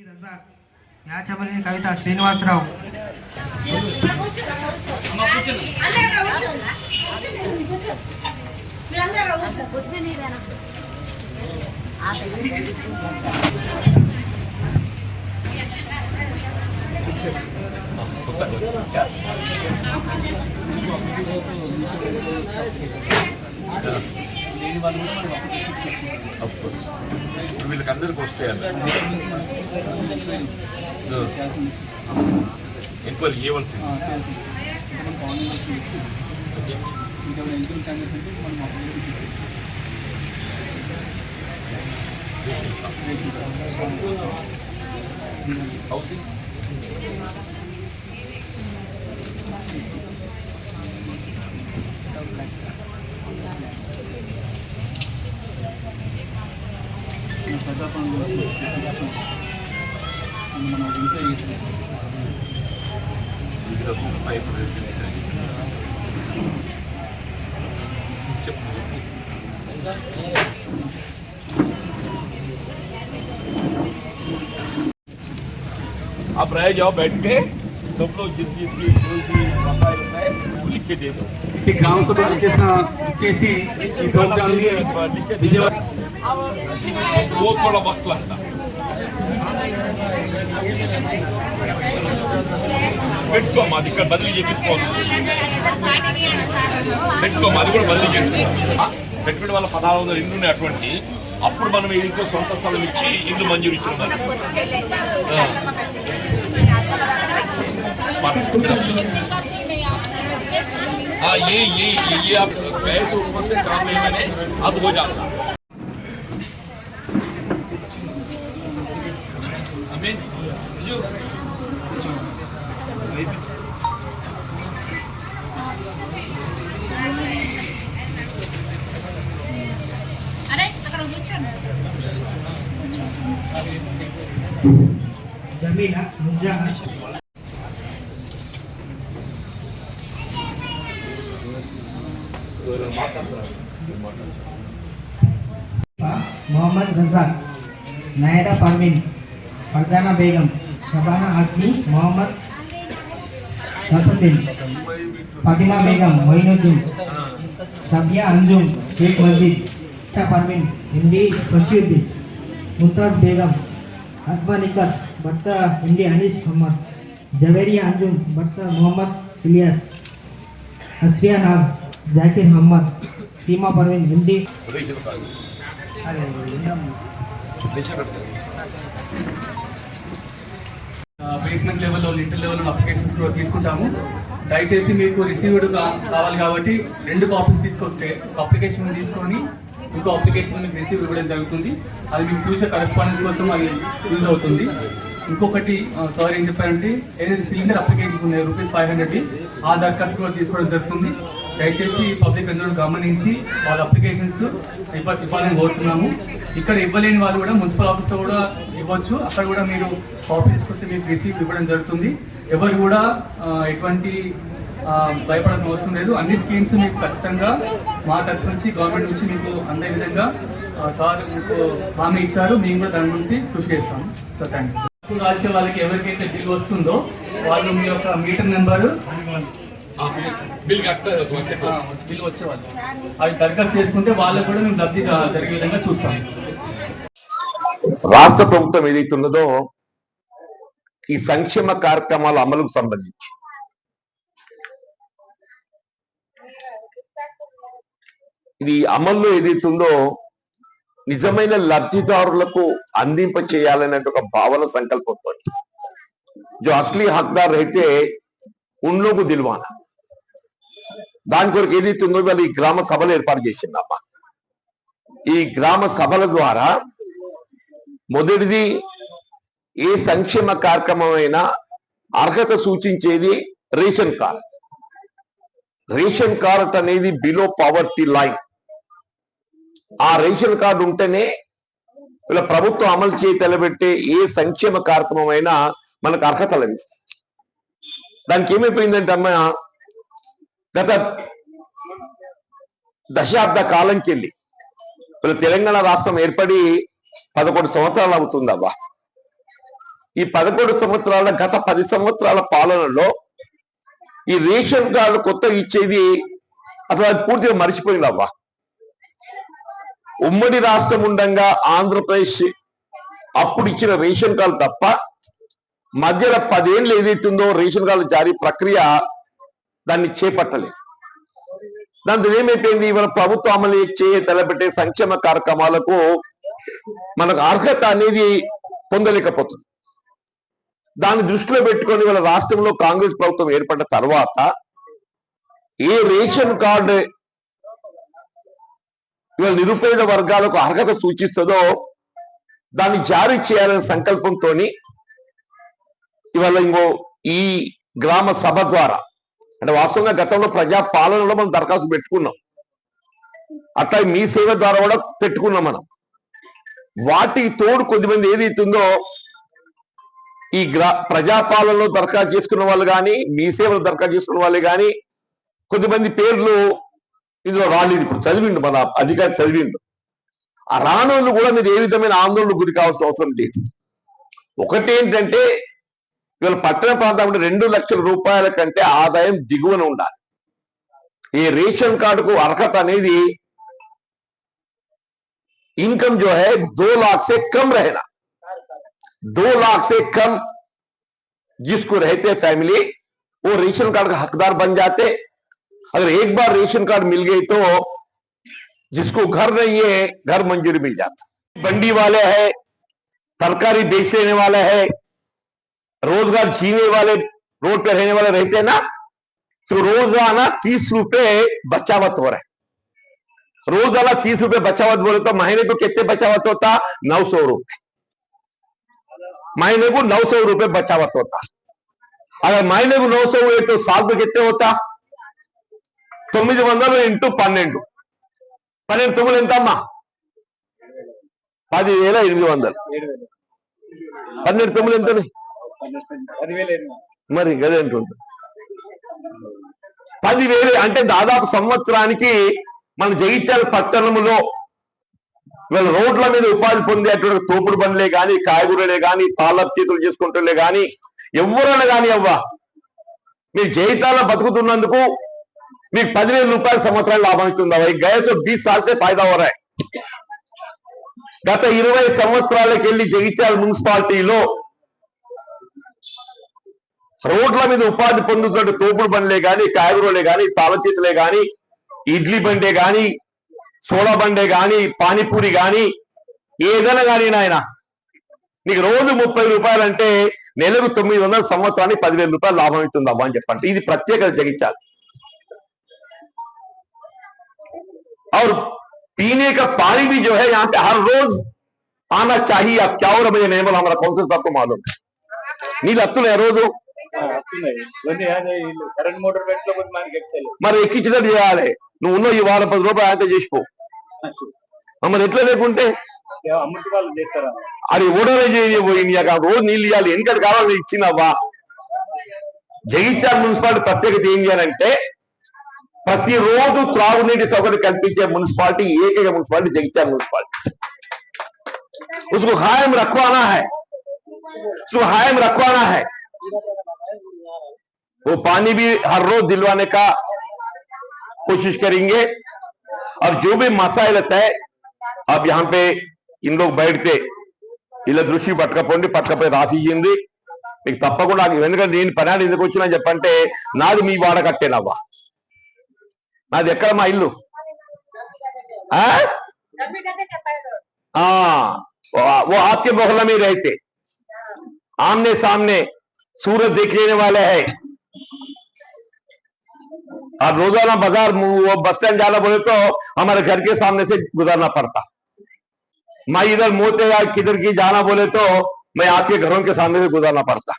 రజాక్ యాచమల్లి కవిత శ్రీనివాసరావు వీళ్ళకందరికి వస్తాయి ఎంక్వైరీ చేయవలసి హౌసింగ్ आप रह जाओ बैठ के सब लोग जिसकी लिख के दे दो ग्राम सभा చేసి ఈ ప్రోగ్రామ్ ని విజయవాడ वो थोड़ा वक्त लगता పెట్టుకో మాది ఇక్కడ బదిలీ చేయించుకోవాలి పెట్టుకో మాది కూడా బదిలీ చేసుకో పెట్టుబడి వల్ల 1600 ఇండ్లు ఉన్నాయి అటువంటి అప్పుడు మనం ఇంట్లో సొంత స్థలం ఇచ్చి ఇల్లు మంజూరు ఇచ్చిన ये आप पैसे ऊपर से काम नहीं मैंने अब हो जाता జమీలా ముజాహా मोहम्मद रजाक नायरा परवीन फरजाना बेगम शबाना आजमी मोहम्मद शरफुद्दीन फातिमा बेगम मोइनुद्दीन सबिया अंजुम शेख मजीद परवीन हिंदी बशीरुद्दीन मुमताज बेगम हसबा निकत भट्टा हिंदी अनीश मोहम्मद जवेरिया अंजुम भट्टा मोहम्मद इलियास हसरिया नाज जाकिर मोहम्मद सीमा परवीन हिंदी బేస్మెంట్ లెవెల్లో లిటిల్ లెవెల్లో అప్లికేషన్స్ తీసుకుంటాము. దయచేసి మీకు రిసీవ్డ్ కావాలి కాబట్టి 2 కాపీస్ తీసుకొస్తే ఒక అప్లికేషన్ తీసుకొని ఇంకో అప్లికేషన్ మీకు రిసీవ్ ఇవ్వడం జరుగుతుంది. అది మీకు ఫ్యూచర్ కరెస్పాండెన్స్ కోసం అది యూజ్ అవుతుంది. ఇంకొకటి సార్ ఏం చెప్పారంటే ఏదైతే సిలిండర్ అప్లికేషన్స్ ఉన్నాయో ₹500 ఆ దరఖాస్తు కూడా తీసుకోవడం జరుగుతుంది. దయచేసి పబ్లిక్ అందరూ గమనించి వాళ్ళ అప్లికేషన్స్ ఇవ్వాలని కోరుతున్నాము. ఇక్కడ ఇవ్వలేని వాళ్ళు కూడా మున్సిపల్ ఆఫీస్లో కూడా ఇవ్వచ్చు. అక్కడ కూడా మీరు కాపీ తీసుకొస్తే మీకు రిసీవ్ ఇవ్వడం జరుగుతుంది. ఎవరు కూడా ఎటువంటి భయపడాల్సిన అవసరం లేదు. అన్ని స్కీమ్స్ మీకు ఖచ్చితంగా మా తరఫు నుంచి గవర్నమెంట్ నుంచి మీకు అందే విధంగా సార్ మీకు హామీ ఇచ్చారు. మేము కూడా దాని గురించి కృషి చేస్తాము. So thank you. కాల్చే వాళ్ళకి ఎవరికైతే బిల్ వస్తుందో వాళ్ళు మీ యొక్క మీటర్ నెంబరు బిల్ వచ్చేవాళ్ళు అవి దరఖాస్తు చేసుకుంటే వాళ్ళకు కూడా మేము లబ్ధి జరిగే విధంగా చూస్తాం. రాష్ట్ర ప్రభుత్వం ఏదైతే ఉన్నదో ఈ సంక్షేమ కార్యక్రమాల అమలుకు సంబంధించి ఇది అమల్లో ఏదైతే ఉందో నిజమైన లబ్ధిదారులకు అందింప చేయాలనే ఒక భావన సంకల్పంతో जो असली हकदार रहते उन लोग को दिलवाना దాని కొరకు ఏదైతే ఉందో వాళ్ళు ఈ గ్రామ సభలు ఏర్పాటు చేసిందమ్మా. ఈ గ్రామ సభల ద్వారా మొదటిది ఏ సంక్షేమ కార్యక్రమం అయినా అర్హత సూచించేది రేషన్ కార్డ్. రేషన్ కార్డ్ అనేది బిలో పావర్టీ లైన్. ఆ రేషన్ కార్డు ఉంటేనే ఇలా ప్రభుత్వం అమలు చేయి తలబెట్టే ఏ సంక్షేమ కార్యక్రమం అయినా మనకు అర్హత లభిస్తుంది. దానికి ఏమైపోయిందంటే అమ్మ గత దశాబ్ద కాలంకి వెళ్ళి తెలంగాణ రాష్ట్రం ఏర్పడి 11 సంవత్సరాలు అవుతుందవ్వా. ఈ 11 సంవత్సరాల గత 10 సంవత్సరాల పాలనలో ఈ రేషన్ కార్డు కొత్తగా ఇచ్చేది అసలు అది పూర్తిగా మర్చిపోయిందవ్వా. ఉమ్మడి రాష్ట్రం ఉండంగా ఆంధ్రప్రదేశ్ అప్పుడు ఇచ్చిన రేషన్ కార్డు తప్ప మధ్యలో 10 ఏళ్ళు ఏదైతుందో రేషన్ కార్డు జారీ ప్రక్రియ దాన్ని చేపట్టలేదు. దాంతో ఏమైపోయింది, ఇవాళ ప్రభుత్వం అమలు చేయ తలపెట్టే సంక్షేమ కార్యక్రమాలకు మనకు అర్హత అనేది పొందలేకపోతుంది. దాన్ని దృష్టిలో పెట్టుకొని ఇవాళ రాష్ట్రంలో కాంగ్రెస్ ప్రభుత్వం ఏర్పడ్డ తర్వాత ఏ రేషన్ కార్డు ఇవాళ నిరుపేద వర్గాలకు అర్హత సూచిస్తుందో దాన్ని జారీ చేయాలనే సంకల్పంతో ఇవాళ ఇంకో ఈ గ్రామ సభ ద్వారా, అంటే వాస్తవంగా గతంలో ప్రజా పాలనలో మనం దరఖాస్తు పెట్టుకున్నాం, అట్లా మీ సేవ ద్వారా కూడా పెట్టుకున్నాం మనం. వాటికి తోడు కొద్దిమంది ఏదైతుందో ఈ ప్రజాపాలనలో దరఖాస్తు చేసుకున్న వాళ్ళు కానీ మీ సేవలు దరఖాస్తు చేసుకున్న వాళ్ళు కానీ కొద్దిమంది పేర్లు ఇందులో రాలేదు. ఇప్పుడు చదివిండు మన అధికారి చదివిండు. ఆ రానోళ్ళు కూడా మీరు ఏ విధమైన ఆందోళన గురి కావాల్సిన అవసరం లేదు. ఒకటేంటంటే ఇవాళ పట్టణ ప్రాంతంలో 2 లక్షల రూపాయల కంటే ఆదాయం దిగువన ఉండాలి. ఈ రేషన్ కార్డుకు అర్హత అనేది इनकम जो है 2 लाख से कम रहना, 2 लाख से कम जिसको रहते फैमिली वो रेशन कार्ड का हकदार बन जाते। अगर एक बार रेशन कार्ड मिल गई तो जिसको घर नहीं है घर मंजूरी मिल जाता। बंडी वाले है, तरकारी बेचने वाले है, रोजगार जीने वाले रोड पे रहने वाले रहते हैं ना, तो रोजाना 30 रुपए बचावत हो रहा है। रोजाना 30 रुपए बचावत बोले तो महीने को कितने बचावत होता? 900 रुपए महीने को 900 रुपए बचावत होता। अगर महीने को 900 हुए तो साल में कितने होता? 900 इंटू 12 12 9 ఎంతమ్మా? 10,800. 12 9 ఎంత? మరి గదే అంటుంది 10,000 అంటే దాదాపు సంవత్సరానికి మన జగిత్యాల పట్టణంలో వీళ్ళ రోడ్ల మీద ఉపాధి పొందేటువంటి తోపుడు బండ్లే కానీ, కాయగూరలే కానీ, తాళపు చేతులు చేసుకుంటులే కానీ, ఎవరైనా కానీ అవ్వా మీరు జగిత్యాల బతుకుతున్నందుకు మీకు 10,000 రూపాయల సంవత్సరాలు లాభం అవుతుంది. అవ్వ గయసో 20 साल से फायदा हो रहा है. గత 20 సంవత్సరాలకు వెళ్ళి జగిత్యాల మున్సిపాలిటీలో రోడ్ల మీద ఉపాధి పొందుతున్న తోపుడు బండ్లే కానీ, కాయగూరలే కానీ, తాళచేతులే కానీ, ఇడ్లీ బండే కానీ, సోడా బండే కానీ, పానీపూరి కానీ, ఏదైనా కానీ నాయన నీకు రోజు 30 రూపాయలు అంటే నెలకు 900, సంవత్సరానికి 10,000 రూపాయలు లాభం అవుతుందమ్మా అని చెప్పండి. ఇది ప్రత్యేకత జగిత్యాల. और पीने का पानी भी जो है यहाँ पे हर रोज आना चाहिए. अब क्या हो रहा है नहीं बोला हमारा काउंसिल साहब को मालूम నీళ్ళు వస్తున్నాయి రోజు మరి ఎక్కించినట్టు చేయాలి. నువ్వు ఉన్న ఈ వారం 10 రూపాయలు అంతే చేసిపో. మరి ఎట్లా లేకుంటే అది ఓడరే చేయబోయింది. రోజు నీళ్ళు ఇవ్వాలి. ఎందుకంటే కావాలి ఇచ్చినవ్వా. జగిత్యాల మున్సిపాలిటీ ప్రత్యేకత ఏం చేయాలంటే ప్రతిరోజు త్రాగునీటి సౌకర్యం కల్పించే మున్సిపాలిటీ ఏకైక మున్సిపాలిటీ జగిత్యాల మున్సిపాలిటీ. उसको कायम रखवाना है, उसको कायम रखवाना है. वो पानी भी हर रोज दिलवाने का कोशिश करेंगे. और जो भी मसाइल रहता है अब यहाँ पे इन लोग बैठते ఇలా దృష్టి పట్టకపోయి రాసియ్యింది మీకు తప్పకుండా. ఎందుకంటే నేను పనాడు ఎందుకు వచ్చినా చెప్పంటే నాది మీ వాడ కట్టేనవ్వా. నాది ఎక్కడ మా ఇల్లు? वो आपके मोहल्ला में रहते, आमने सामने सूरत देख लेने वाले है. अब रोजाना बाजार वो बस स्टैंड जाना बोले तो हमारे घर के सामने से गुजरना पड़ता. मैं इधर मोते या किधर की जाना बोले तो मैं आपके घरों के सामने से गुजरना पड़ता.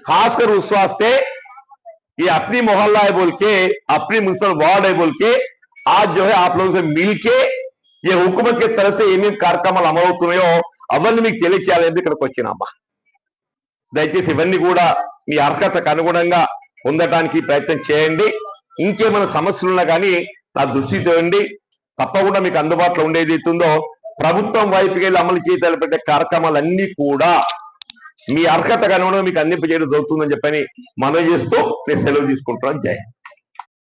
खासकर उस वास्ते ये अपनी मोहल्ला है बोल के, अपनी म्युनिसिपल वार्ड है बोल के आज जो है आप लोगों से मिलके ये हुकूमत के तरफ से ఏమేమి కార్యక్రమాలు అమలవుతున్నాయో అవన్నీ మీకు తెలియచేయాలని ఇక్కడికి వచ్చినామా. దయచేసి ఇవన్నీ కూడా మీ అర్హతకు అనుగుణంగా పొందడానికి ప్రయత్నం చేయండి. ఇంకేమైనా సమస్యలు ఉన్నా కానీ నా దృష్టి తేండి. తప్పకుండా మీకు అందుబాటులో ఉండేది ఉందో ప్రభుత్వం వైపుకి వెళ్ళి అమలు చేయతలపెట్టే కార్యక్రమాలన్నీ కూడా మీ అర్హత కనుగొనగా మీకు అందింపజేయడం జరుగుతుందని చెప్పని మనవి చేస్తూ నేను సెలవు తీసుకుంటున్నాను. జై హింద్.